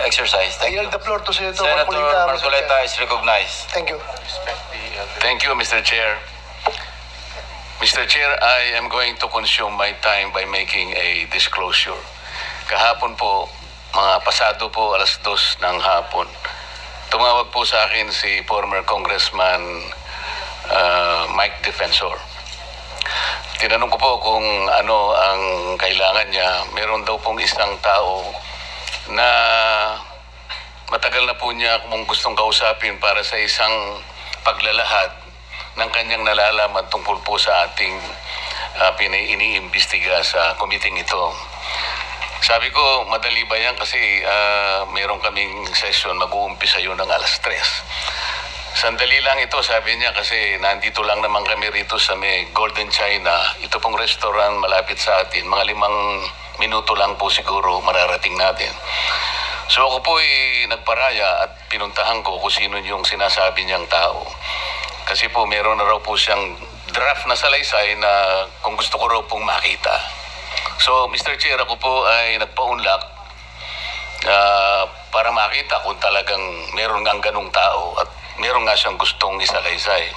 exercise. I yield the floor to Senator Senator Marcolita. Mr. Marcolita Chair. is recognized. Thank you. Thank you, Mr. Chair. Mr. Chair, I am going to consume my time by making a disclosure. Kahapon po, mga pasado po, 2:00 ng hapon, tumawag po sa akin si former Congressman Mike Defensor. Tinanong ko po kung ano ang kailangan niya. Meron daw pong isang tao na matagal na po niya kung gustong kausapin para sa isang paglalahad ng kanyang nalalaman tungkol po sa ating iniimbestiga sa committee ito. Sabi ko, madali ba yan kasi meron kaming session, mag-uumpisa yun ng 3:00. Sandali lang ito, sabi niya, kasi nandito lang naman kami rito sa may Golden China. Ito pong restaurant malapit sa atin. Mga 5 minuto lang po siguro mararating natin. So ako po nagparaya at pinuntahan ko kung sino yung sinasabi niyang tao. Kasi po meron na raw po siyang draft na salaysay na kung gusto ko raw pong makita. So Mr. Chair, ako po ay nagpaunlak para makita kung talagang meron ngang ganung tao at meron nga siyang gustong isalaysay.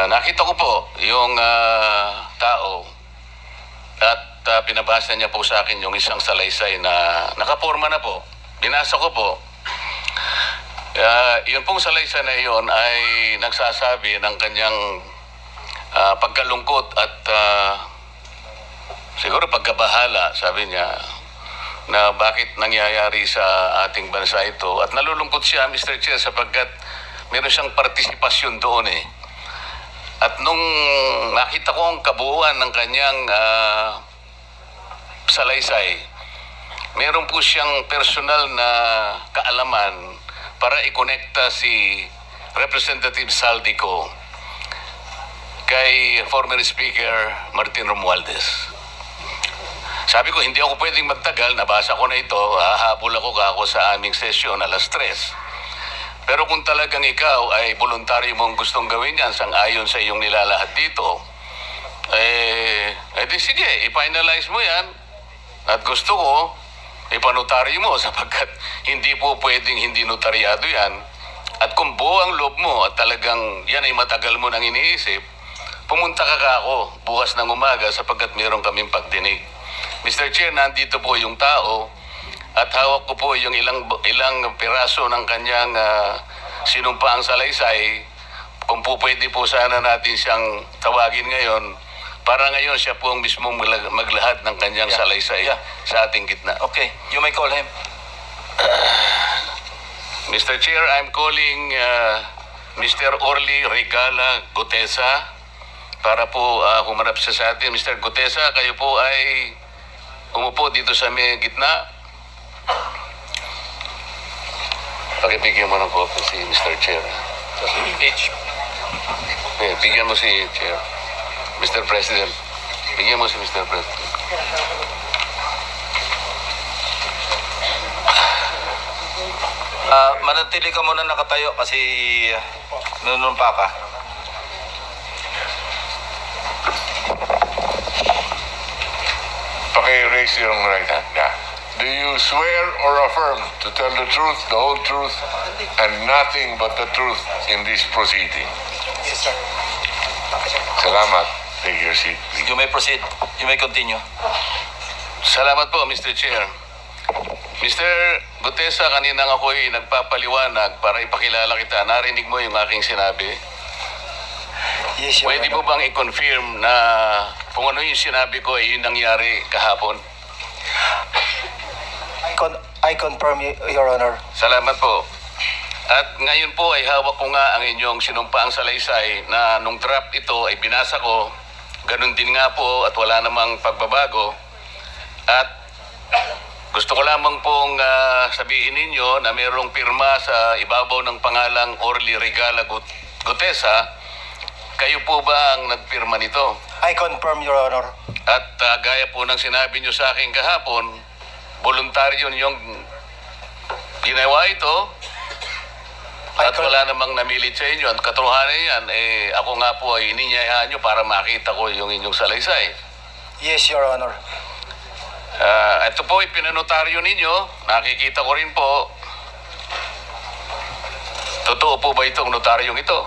Nakita ko po yung tao at pinabasa niya po sa akin yung isang salaysay na nakaporma na po. Binasa ko po. Yun pong salaysay na yun ay nagsasabi ng kanyang pagkalungkot at siguro pagkabahala, sabi niya, na bakit nangyayari sa ating bansa ito. At nalulungkot siya, Mr. Chair, sapagkat meron siyang partisipasyon doon eh. At nung nakita ko ang kabuuan ng kanyang salaysay, meron po siyang personal na kaalaman para ikonekta si Representative Saldico kay former Speaker Martin Romualdez. Sabi ko, hindi ako pwedeng magtagal, nabasa ko na ito, hahabol ako sa aming sesyon 3:00. Pero kung talagang ikaw ay voluntaryo mong gustong gawin yan, sang-ayon sa iyong nilalahad dito, di sige, i-finalize mo yan. At gusto ko, ipanotaryo mo sapagkat hindi po pwedeng hindi notaryado yan. At kung buo ang loob mo at talagang yan ay matagal mo nang iniisip, pumunta ka ako bukas ng umaga sapagkat meron kaming pagdinig. Mr. Chair, nandito po yung tao at hawak ko po yung ilang piraso ng kanyang sinumpaang salaysay. Kung po pwede po sana natin siyang tawagin ngayon para ngayon siya po ang mismong maglahad ng kanyang salaysay sa ating gitna. Okay, you may call him. Mr. Chair, I'm calling Mr. Orly Regala Gutesa para po humarap siya sa atin. Mr. Gutesa, kayo po ay umupo dito sa may gitna. Pakibigyan mo ng copy si Mr. Chair. Bigyan mo si Chair. Mr. President. Bigyan mo si Mr. President. Manatili ka muna nakatayo kasi nunumpa ka. Raise your right hand. Yeah. Do you swear or affirm to tell the truth, the whole truth, and nothing but the truth in this proceeding? Yes, sir. Salamat. Take your seat, please. You may proceed. You may continue. Salamat po, Mr. Chair. Mr. Gutesa, kanina ako'y nagpapaliwanag para ipakilala kita. Narinig mo yung aking sinabi? Yes, Your Pwede Honor. mo bang i-confirm na kung ano yung sinabi ko ay yun nangyari kahapon? I confirm, Your Honor. Salamat po. At ngayon po ay hawak ko nga ang inyong sinumpaang salaysay na nung draft ito ay binasa ko. Ganun din nga po at wala namang pagbabago. At gusto ko lamang pong sabihin ninyo na mayroong pirma sa ibabaw ng pangalang Orly Regala Gutesa. Kayo po ba ang nagpirma nito? I confirm, Your Honor. At gaya po ng sinabi nyo sa akin kahapon, voluntaryo yung ginawa ito at wala namang namilit sa inyo. At katotohanan yan, ako nga po ay ininyayahan nyo para makita ko yung inyong salaysay. Yes, Your Honor. Ito po ipinanotaryo ninyo. Nakikita ko rin po. Totoo po ba itong notaryong ito?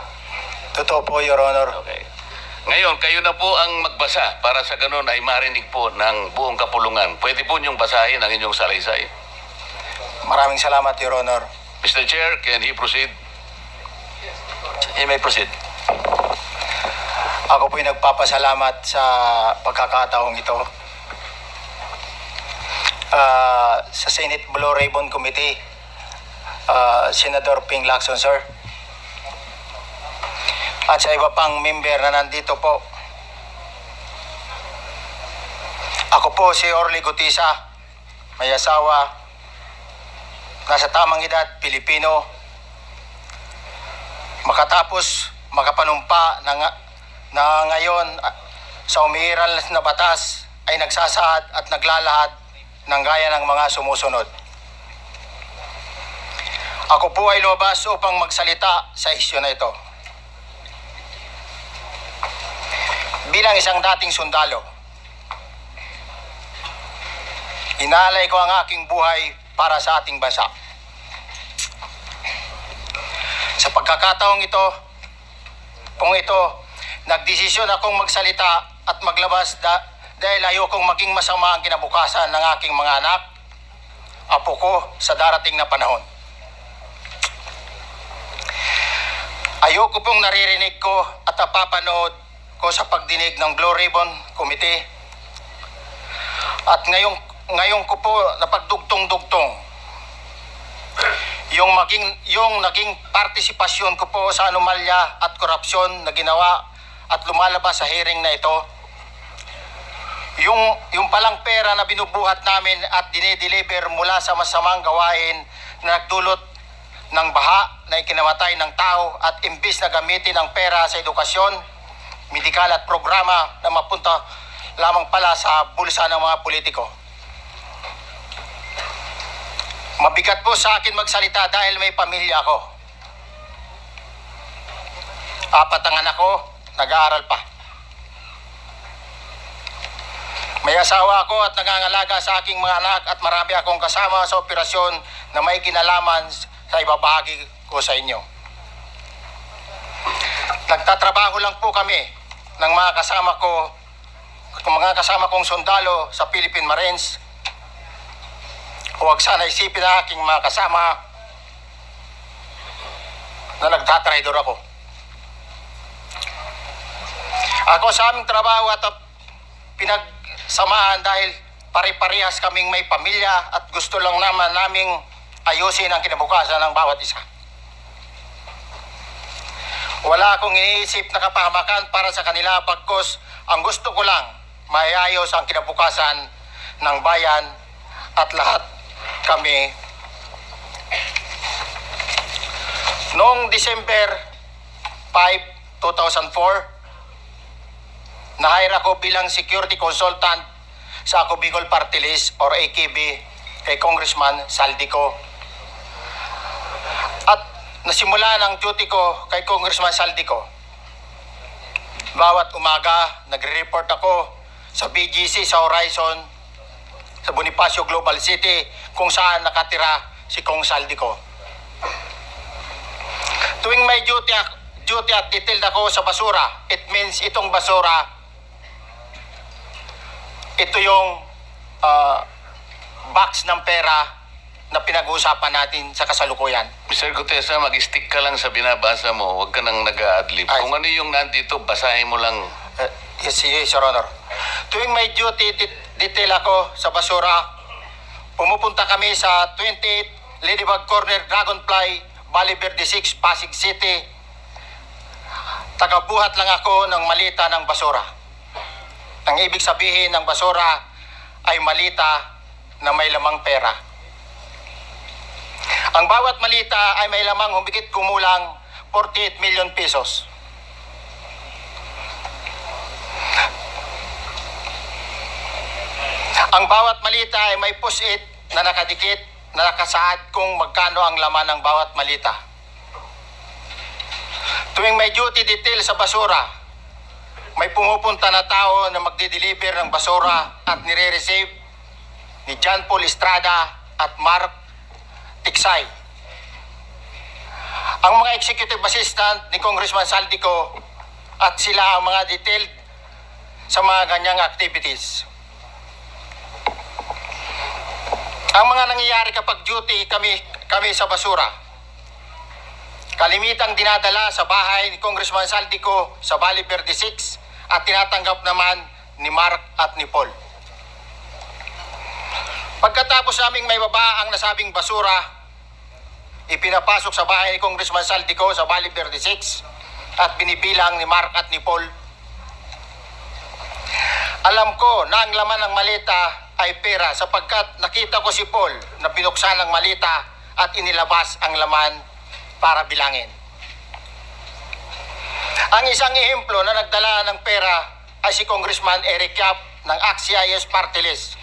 Totoo po, Your Honor. Okay. Ngayon, kayo na po ang magbasa para sa ganun ay marinig po ng buong kapulungan. Pwede po niyong basahin ang inyong salaysay. Maraming salamat, Your Honor. Mr. Chair, can he proceed? He may proceed. Ako po'y nagpapasalamat sa pagkakataong ito. Sa Senate Blue Ribbon Committee, Senador Ping Lacson, sir. At sa iba pang member na nandito po. Ako po si Orly Gutisa, may asawa, nasa tamang edad, Pilipino. Makatapos makapanumpa na ngayon sa umiiral na batas ay nagsasaad at naglalahad ng gaya ng mga sumusunod. Ako po ay lumabas upang magsalita sa isyu na ito. Bilang isang dating sundalo, inaalay ko ang aking buhay para sa ating bansa. Sa pagkakataong ito, nagdesisyon akong magsalita at maglabas dahil ayokong maging masama ang kinabukasan ng aking mga anak, apo ko sa darating na panahon. Ayoko pong naririnig ko at napapanood ko sa pagdinig ng Blue Ribbon Committee at ngayon ko po napagdugtong-dugtong yung naging partisipasyon ko po sa anomalya at korupsyon na ginawa at lumalabas sa hearing na ito. Yung palang pera na binubuhat namin at dinideliver mula sa masamang gawain na nagdulot ng baha na ikinamatay ng tao at imbis na gamitin ang pera sa edukasyon, medikal at programa na mapunta lamang pala sa bulsa ng mga politiko. Mabigat po sa akin magsalita dahil may pamilya ako. 4 ang anak ko, nag-aaral pa. May asawa ako at nangangalaga sa aking mga anak at marami akong kasama sa operasyon na may kinalaman sa ibabahagi ko sa inyo. Nagtatrabaho lang po kami ng mga kasama kong sundalo sa Philippine Marines. Huwag sana isipin na aking mga kasama na nagtatraidor ako. Ako sa aming trabaho at pinagsamahan dahil pare-parehas kaming may pamilya at gusto lang naman naming ayusin ang kinabukasan ng bawat isa. Wala akong iniisip na kapahamakan para sa kanila pagkos ang gusto ko lang maiayos ang kinabukasan ng bayan at lahat kami. Noong December 5, 2004, na-hire ako bilang security consultant sa Ako Bicol Party List or AKB kay Congressman Saldico. At nasimula ng duty ko kay Congressman Saldico. Bawat umaga, nagre-report ako sa BGC sa Horizon, sa Bonifacio Global City, kung saan nakatira si Kong Saldico. Tuwing may duty at detailed ako sa basura, it means itong basura, ito yung box ng pera na pinag-uusapan natin sa kasalukuyan. Mr. Gutesa, mag-stick ka lang sa binabasa mo. Huwag ka nang nag-a-adlib. Ay. Kung ano yung nandito, basahin mo lang. Yes, Your Honor. Tuwing may duty detail ako sa basura, pumupunta kami sa 28 Ladybug Corner, Dragonfly, Valle Verde 6, Pasig City. Tagabuhat lang ako ng malita ng basura. Ang ibig sabihin ng basura ay malita na may lamang pera. Ang bawat malita ay may lamang humigit kumulang 48 million pesos. Ang bawat malita ay may push-it na nakadikit na nakasaad kung magkano ang laman ng bawat malita. Tuwing may duty detail sa basura, may pumupunta na tao na magde-deliver ng basura at nire-receive ni John Paul Estrada at Mark Tiksay. Ang mga executive assistant ni Congressman Saldico at sila ang mga detailed sa mga ganyang activities. Ang mga nangyayari kapag duty kami sa basura, kalimitang dinadala sa bahay ni Congressman Saldico sa Valle Verde 6 at tinatanggap naman ni Mark at ni Paul. Pagkatapos naming may baba ang nasabing basura, ipinapasok sa bahay ni Congressman Saldico sa Valle Verde 6 at binibilang ni Mark at ni Paul. Alam ko na ang laman ng maleta ay pera sapagkat nakita ko si Paul na binuksan ang maleta at inilabas ang laman para bilangin. Ang isang ehemplo na nagdala ng pera ay si Congressman Eric Yap ng AXIS Party List.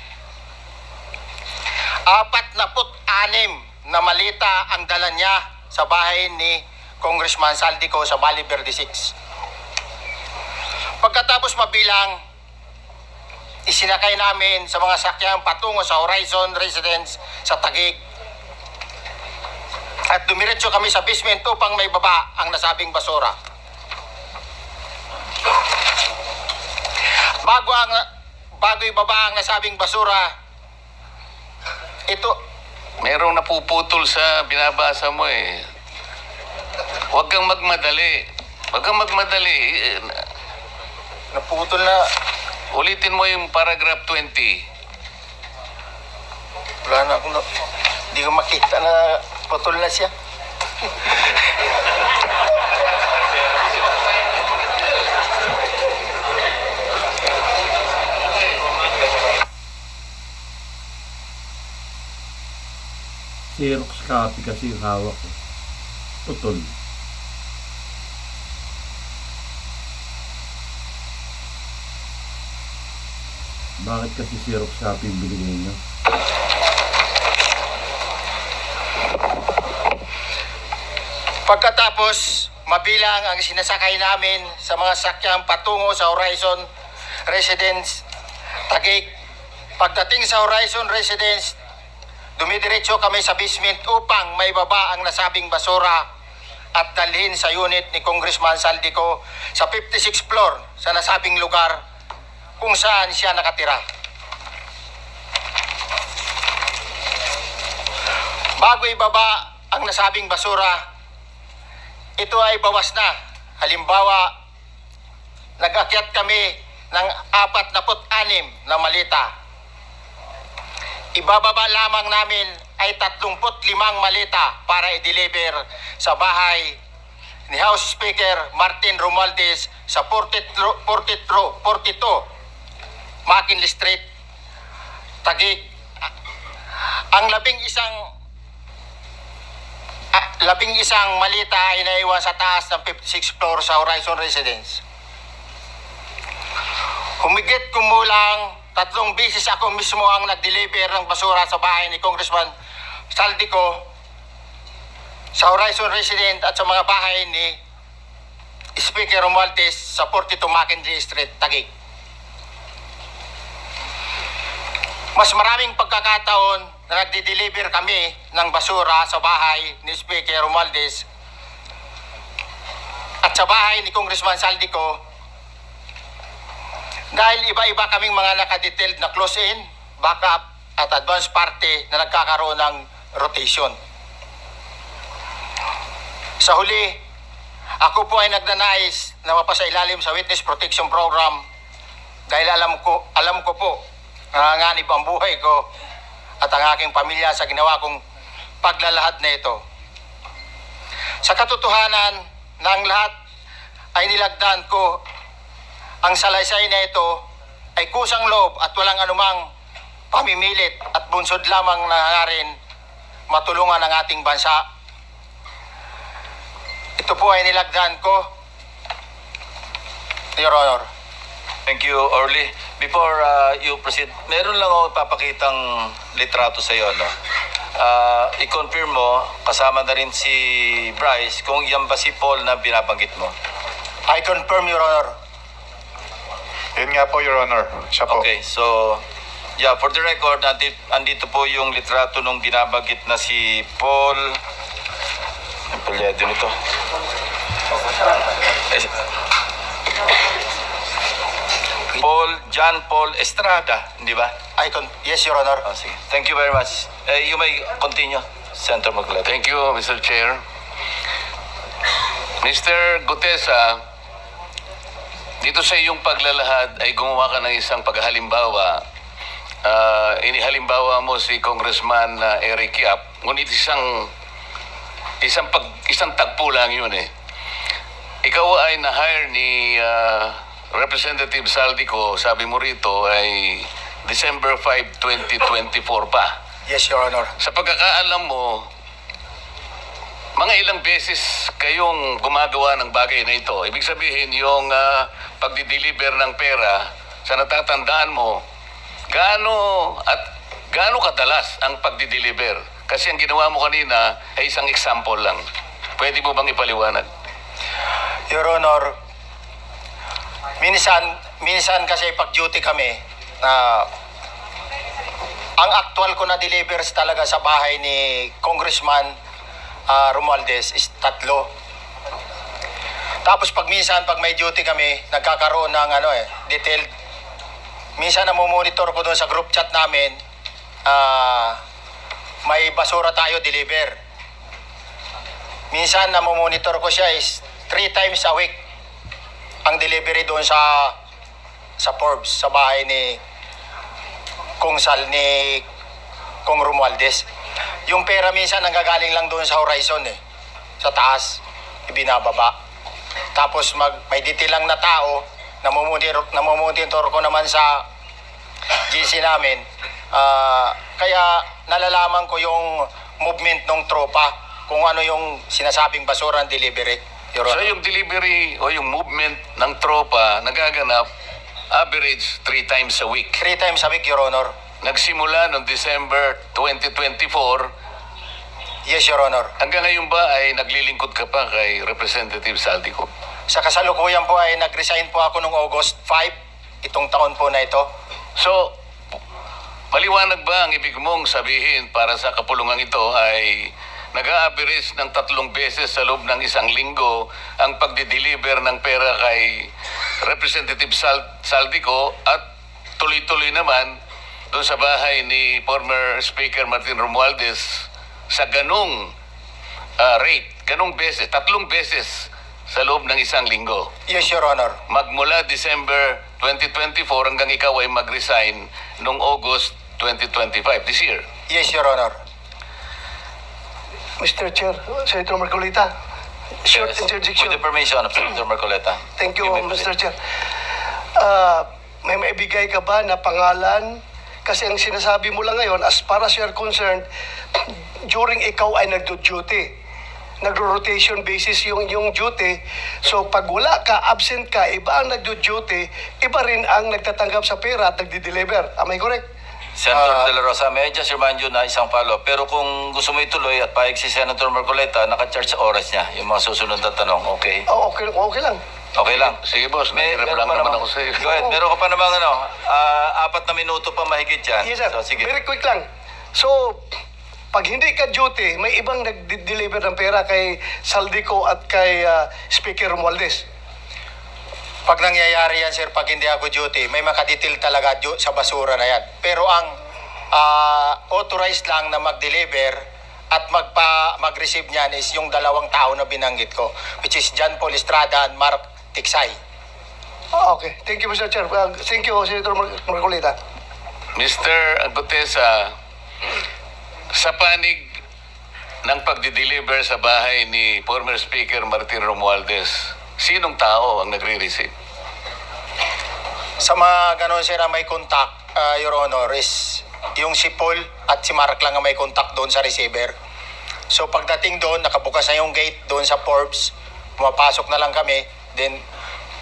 46 na malita ang dala niya sa bahay ni Congressman Saldico sa Valle Verde 6. Pagkatapos mabilang, isinakay namin sa mga sakyan patungo sa Horizon Residence sa Taguig. At dumiretso kami sa basement upang may baba ang nasabing basura. Bago ibaba ang nasabing basura, ito, Merong napuputol sa binabasa mo eh. Huwag kang magmadali. Huwag kang magmadali. naputol na, Ulitin mo yung paragraph 20. wala na akong, hindi ko makita na putol na siya. Xerox copy kasi yung hawak ko. Putol. Bakit kasi Xerox copy yung binigay nyo? Pagkatapos, mabilang ang sinasakay namin sa mga sakyang patungo sa Horizon Residence Taguig. Pagdating sa Horizon Residence, dumidiretso kami sa basement upang may baba ang nasabing basura at dalhin sa unit ni Congressman Saldico sa 56th floor sa nasabing lugar kung saan siya nakatira. Bago ibaba ang nasabing basura, ito ay bawas na. Halimbawa, nag-akyat kami ng 46 na malita. Ibababa lamang namin ay 35 malita para i-deliver sa bahay ni House Speaker Martin Romualdez sa 42 McKinley Street, Taguig. Ang labing isang malita ay naiwan sa taas ng 56th floor sa Horizon Residence. Humigit kumulang 3 beses ako mismo ang nag-deliver ng basura sa bahay ni Congressman Saldico sa Horizon Residence at sa mga bahay ni Speaker Romualdez sa 42 McKinley Street, Taguig. Mas maraming pagkakataon na nagdi-deliver kami ng basura sa bahay ni Speaker Romualdez at sa bahay ni Congressman Saldico dahil iba-iba kaming mga nakadetailed na close-in, backup at advance party na nagkakaroon ng rotation. Sa huli, ako po ay nagnanais na mapasailalim sa Witness Protection Program dahil alam ko po nanganganib ang buhay ko at ang aking pamilya sa ginawa kong paglalahad na ito. Sa katotohanan na ang lahat ay nilagdaan ko, ang salaysay na ito ay kusang loob at walang anumang pamimilit at bunsod lamang na hangarin matulungan ang ating bansa. Ito po ay nilagdaan ko, Your Honor. Thank you, Orly. Before you proceed, meron lang ako papakitang litrato sa iyo, no? I-confirm mo, kasama na rin si Bryce, kung yan ba si Paul na binabanggit mo. I confirm, Your Honor. Yun nga po, Your Honor. Siya po. Okay, so Yeah, for the record, andito po yung litrato nung binabagit na si Paul. Ang palyado nito. John Paul Estrada, di ba? Yes, Your Honor. Oh, sige. Thank you very much. You may continue, Senator Marcoleta. Thank you, Mr. Chair. Mr. Gutesa, dito sa iyong paglalahad ay gumawa ka ng isang paghalimbawa. Inihalimbawa mo si Congressman Eric Yap, ngunit isang tagpo lang yun eh. Ikaw ay na-hire ni Representative Saldico, sabi mo rito ay December 5, 2024 pa. Yes, Your Honor. Sa pagkakaalam mo, mga ilang beses kayong gumagawa ng bagay na ito. Ibig sabihin, yung pagdi-deliver ng pera, sa natatandaan mo, gaano kadalas ang pagdi-deliver? Kasi ang ginawa mo kanina ay isang example lang. Pwede mo bang ipaliwanag? Your Honor, minsan kasi pag-duty kami, ang actual ko na delivers talaga sa bahay ni Congressman Romualdez is 3. Tapos pag may duty kami, nagkakaroon ng detailed. Minsan namomonitor ko doon sa group chat namin, may basura tayo deliver. Minsan namomonitor ko siya is 3 times a week ang delivery doon sa Forbes, sa bahay ni Kong Romualdez. Yung pera minsan nanggagaling lang doon sa horizon sa taas, ibinababa. Tapos may detail lang na tao, namomonitor ko naman sa GC namin. Kaya nalalaman ko yung movement ng tropa, kung ano yung sinasabing basura ng delivery. So yung delivery o yung movement ng tropa nagaganap average 3 times a week. 3 times a week, Your Honor. Nagsimula noong December 2024. Yes, Your Honor. Hanggang ngayon ba ay naglilingkod ka pa kay Representative Saldico? Sa kasalukuyan po ay nag-resign po ako noong August 5, itong taon po na ito. So, maliwanag ba ang ibig mong sabihin para sa kapulungan ito ay nag-a-average ng 3 beses sa loob ng isang linggo ang pagdi-deliver ng pera kay Representative Saldico at tuloy-tuloy naman doon sa bahay ni former Speaker Martin Romualdez sa ganung rate, ganung beses, 3 beses sa loob ng isang linggo. Yes, Your Honor. Magmula December 2024 hanggang ikaw ay mag-resign noong August 2025, this year. Yes, Your Honor. Mr. Chair, Senator Marcoleta, short interjection. With the permission of Senator Marcoleta. Thank you, may Mr. Chair. May maibigay ka ba na pangalan? Kasi ang sinasabi mo lang ngayon, as far as you're concerned, during ikaw ay nagdo-duty, nagro-rotation basis yung duty. So pag wala ka, absent ka, iba ang nagdo-duty, iba rin ang nagtatanggap sa pera at nagdi-deliver. Am I correct? Senator De La Rosa, may I just remind you na isang follow-up. Pero kung gusto mo ituloy at paig si Senator Marcoleta, naka-charge sa oras niya, yung mga susunod na tanong, okay? Oh, okay lang. Okay lang. Sige boss, may hirap lang pa naman ako sa iyo. Go ahead, meron ka pa namang 4 na minuto pa mahigit yan. Yes, sir. So, sige. Very quick lang. So, pag hindi ka duty, may ibang nag-deliver ng pera kay Saldico at kay Speaker Romualdez. Pag nangyayari yan, sir, pag hindi ako duty, may makadetail talaga sa basura na yan. Pero ang authorized lang na mag-deliver at mag-receive niyan is yung 2 tao na binanggit ko, which is John Paul Estrada and Mark Tiksay. Okay. Thank you, Mr. Chair. Thank you, Senator Marcoleta. Mr. Gutesa, sa panig ng pagdi-deliver sa bahay ni former Speaker Martin Romualdez, sinong tao ang nagre-receive? Sa mga ganon, sir, ang may contact, Your Honor, is yung si Paul at si Mark lang ang may contact doon sa receiver. So pagdating doon, nakabukas na yung gate doon sa Forbes, pumapasok na lang kami. Then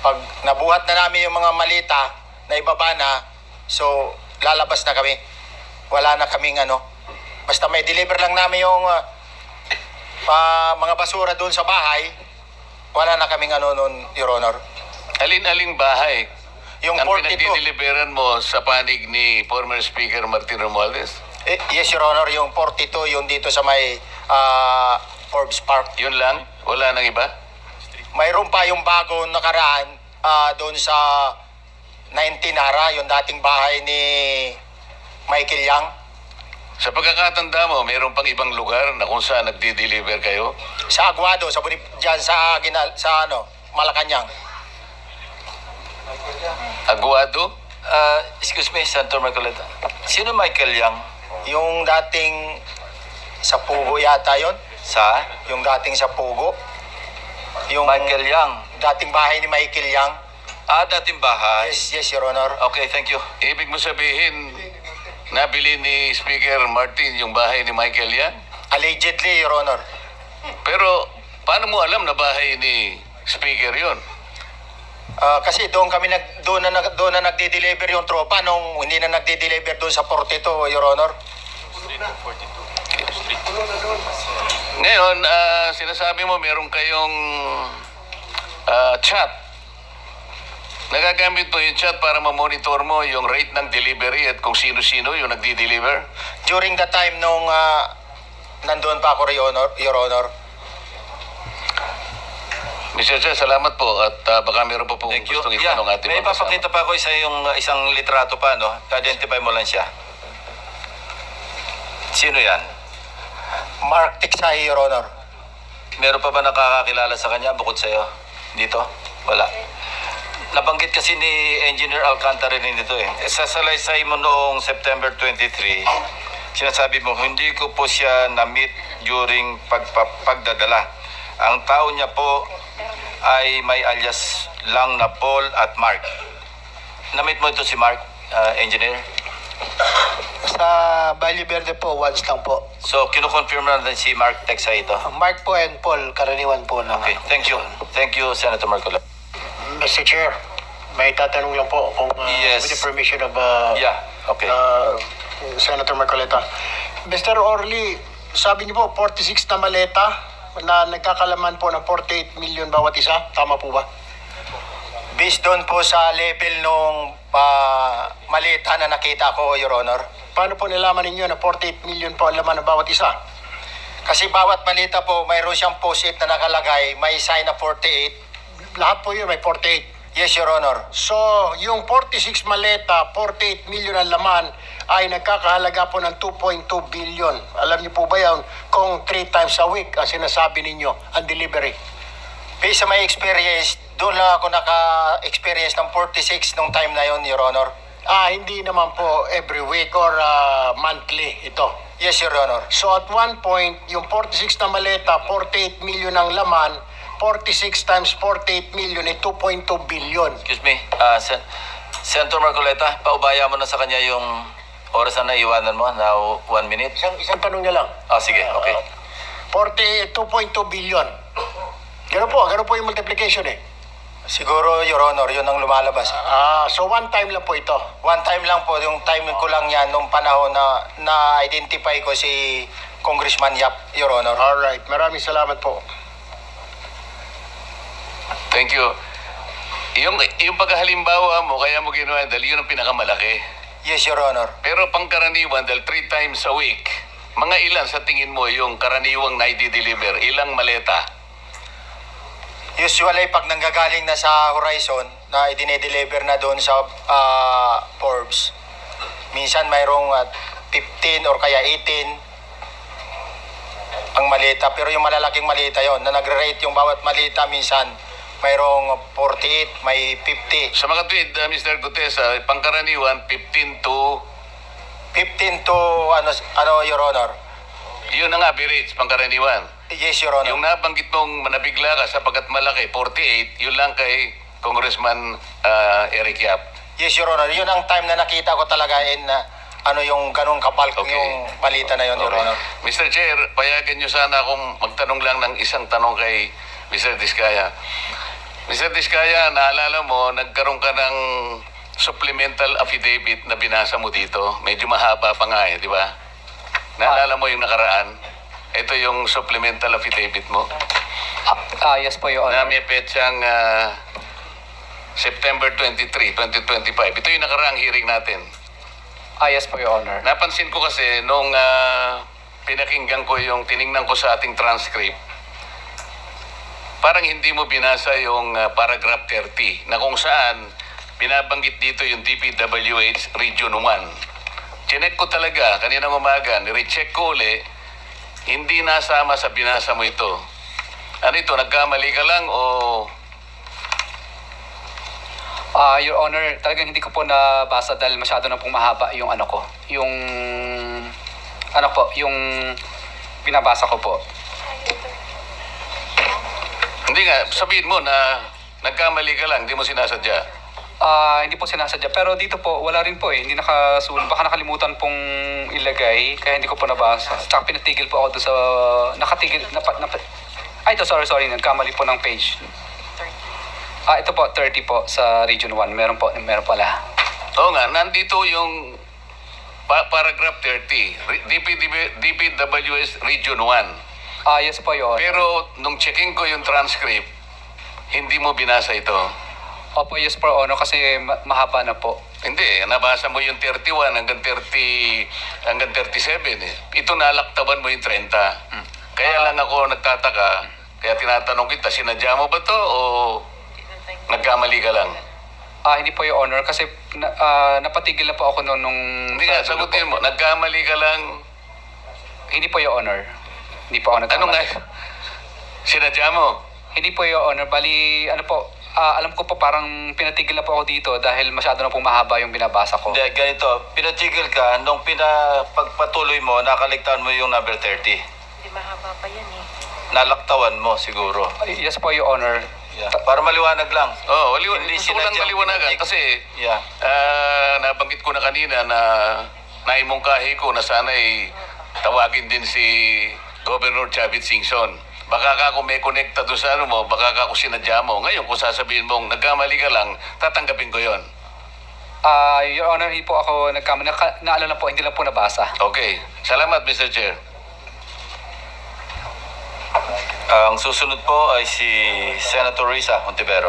pag nabuhat na namin yung mga malita na ibaba na, so lalabas na kami. Wala na kaming basta may deliver lang namin yung mga basura doon sa bahay, wala na kaming noon, Your Honor. Alin-aling bahay? Yung ang 42. pinagdideliveran mo sa panig ni former Speaker Martin Romualdez? Yes, Your Honor, yung 42, yung dito sa may Forbes Park. Yun lang? Wala nang iba? Mayroon pa yung bagong nakaraan doon sa 19 Nara, yung dating bahay ni Michael Yang. Sa pagkakatanda mo, mayroon pang ibang lugar na kung saan nagdi-deliver kayo? Sa Aguado, dyan sa Malacanang. Aguado? Excuse me, Senator Marcoleta. Sino Michael Yang? Yung dating sa Pugo yata yon. Sa? Yung dating sa Pugo. Yung Michael Yang. dating bahay ni Michael Yang. Dating bahay. Yes, Your Honor. Okay, thank you. Ibig mo sabihin, nabili ni Speaker Martin yung bahay ni Michael yan? Allegedly, Your Honor. Pero paano mo alam na bahay ni Speaker yun? Kasi doon na nagde-deliver yung tropa nung hindi na nagde-deliver doon sa 42, Your Honor. Ngayon, sinasabi mo meron kayong chat. Nagagamit mo yung chat para ma-monitor mo yung rate ng delivery at kung sino-sino yung nagdi-deliver? During the time nung nandoon pa ako, Your Honor. Mr. Chair, salamat po at baka meron pa pong Thank you. gustong Yeah, itanong ating may mga kasama. papakita pa ako isang litrato pa, no? Identify mo lang siya. Sino yan? Mark Tiksahi, Your Honor. Meron pa ba nakakakilala sa kanya bukod sa'yo? Dito? Wala. Nabanggit kasi ni Engineer Alcantara rin dito eh. Sa salaysay mo noong September 23, sinasabi mo, hindi ko po siya na-meet during pagdadala. Ang tao niya po ay may alias lang na Paul at Mark. Na-meet mo ito si Mark, Engineer? Sa Valle Verde po, once lang po. So, kinukonfirm na si Mark Texa ito. Mark po and Paul, karaniwan po na. Okay, thank you. Thank you, Senator Marcola. Mr. Chair, may tatanong lang po kung Yes. with the permission of Yeah, okay. Senator Marcoleta. Mr. Orly, sabi niyo po 46 na maleta na nagkakalaman po ng 48 million bawat isa. Tama po ba? Based doon po sa level nung malita na nakita ko, Your Honor. Paano po nilaman ninyo na 48 million po ang laman ng bawat isa? Kasi bawat malita po, mayroon siyang post-it na nakalagay, may sign na 48. Lahat po yun may 48. Yes, Your Honor. So, yung 46 maleta, 48 million ang laman ay nagkakahalaga po ng 2.2 billion. Alam niyo po ba yan kung 3 times a week ang sinasabi ninyo ang delivery? Based sa my experience, doon lang ako naka-experience ng 46 nung time na yon, Your Honor. Hindi naman po every week or monthly ito. Yes, Your Honor. So at one point, yung 46 na maleta, 48 million ang laman, 46 times 48 million ay 2.2 billion. Excuse me, Senator Marcoleta, paubaya mo na sa kanya yung oras na naiwanan mo, now 1 minute. Isang tanong niya lang. Sige, okay. 2.2 billion. Ganun po yung multiplication eh. Siguro, Your Honor, yun ang lumalabas. So one time lang po ito. One time lang po, yung time ko lang yan, nung panahon na na-identify ko si Congressman Yap, Your Honor. Alright, maraming salamat po. Thank you. Yung paghalimbawa mo, kaya mo ginawa dahil yun ang pinakamalaki. Yes, Your Honor. Pero pangkaraniwan, dahil 3 times a week, mga ilan sa tingin mo yung karaniwang na-deliver? Ilang maleta? Usually, pag nanggagaling na sa Horizon, na idine-deliver na doon sa Forbes, minsan mayroong 15 or kaya 18 ang malita. Pero yung malalaking malita yon na nagre-rate yung bawat malita, minsan mayroong 48, may 50. Sa mga tweet, Mr. Gutes, pangkaraniwan, 15 to... 15 to, Your Honor? Yun ang average, pangkaraniwan. Yes, Your Honor. Yung nabanggit mong nabigla ka sapagkat malaki, 48, yun lang kay Congressman Eric Yap. Yes, Your Honor. Yun ang time na nakita ko talaga yung ganung kapal yung balita na yun, Your Honor. Mr. Chair, payagan nyo sana akong magtanong lang ng isang tanong kay Mr. Diskaya. Mr. Diskaya, naalala mo, nagkaroon ka ng supplemental affidavit na binasa mo dito. Medyo mahaba pa nga di ba? Naalala mo yung nakaraan? Ito yung supplemental affidavit mo. Yes po, Your Honor. Na may petsang September 23, 2025. Ito yung nakaraang hearing natin. Yes po, Your Honor. Napansin ko kasi nung pinakinggan ko yung tiningnan ko sa ating transcript, parang hindi mo binasa yung paragraph 30 na kung saan binabanggit dito yung DPWH Region 1. Chinek ko talaga kaninang umaga, nirecheck ko uli, hindi nasama sa binasa mo ito. Ano ito, nagkamali ka lang o... Your Honor, talagang hindi ko po nabasa dahil masyado na pong mahaba yung ano ko. Yung binabasa ko po. Hindi nga, sabihin mo na nagkamali ka lang, hindi mo sinasadya. Hindi po sinasadya. Pero dito po, wala rin po eh. Hindi nakasul. Baka nakalimutan pong ilagay, kaya hindi ko po nabasa. Tsaka pinatigil po ako doon sa... Nakatigil... ito, sorry. Nagkamali po ng page. Ito po, 30 po sa Region 1. Meron pala. Oo nga, nandito yung paragraph 30. DPWS Region 1. Yes po, Your Honor. Pero nung checking ko yung transcript, hindi mo binasa ito. Opo, yes po, Honor, kasi mahaba na po. Hindi, nabasa mo yung 31 hanggang 37 eh. Ito nalaktaban mo yung 30. Kaya lang ako nagtataka, kaya tinatanong kita, sinadya mo ba to o nagkamali ka lang? Hindi po, Your Honor, kasi napatigil na po ako nung... Hindi nga, sagutin mo, nagkamali ka lang. Hindi po, Your Honor. Hindi po ako nagkamali. Ano nga? Sinadya mo? Hindi po, Your Honor. Bali, ano po, alam ko po parang pinatigil na po ako dito dahil masyado na pong mahaba yung binabasa ko. Hindi, ganito. Pinatigil ka, nung pagpatuloy mo, nakaligtaan mo yung number 30. Hindi mahaba pa yan eh. Nalaktawan mo siguro. Yes po, Your Honor. Yeah. Para maliwanag lang. Oo, Hindi gusto ko lang sinadyang maliwanagan pinatig- kasi Yeah. nabanggit ko na kanina na naimungkahi ko na sana'y tawagin din si Governor Chavit Singson. Baka ka kung may connecta doon sa ano mo, baka ka kung sinadya mo. Ngayon, kung sasabihin mong nagkamali ka lang, tatanggapin ko yon. Your Honor, hindi po ako nagkamali. Naalala po, hindi lang po nabasa. Okay. Salamat, Mr. Chair. Ang susunod po ay si Senator Risa Ontivero.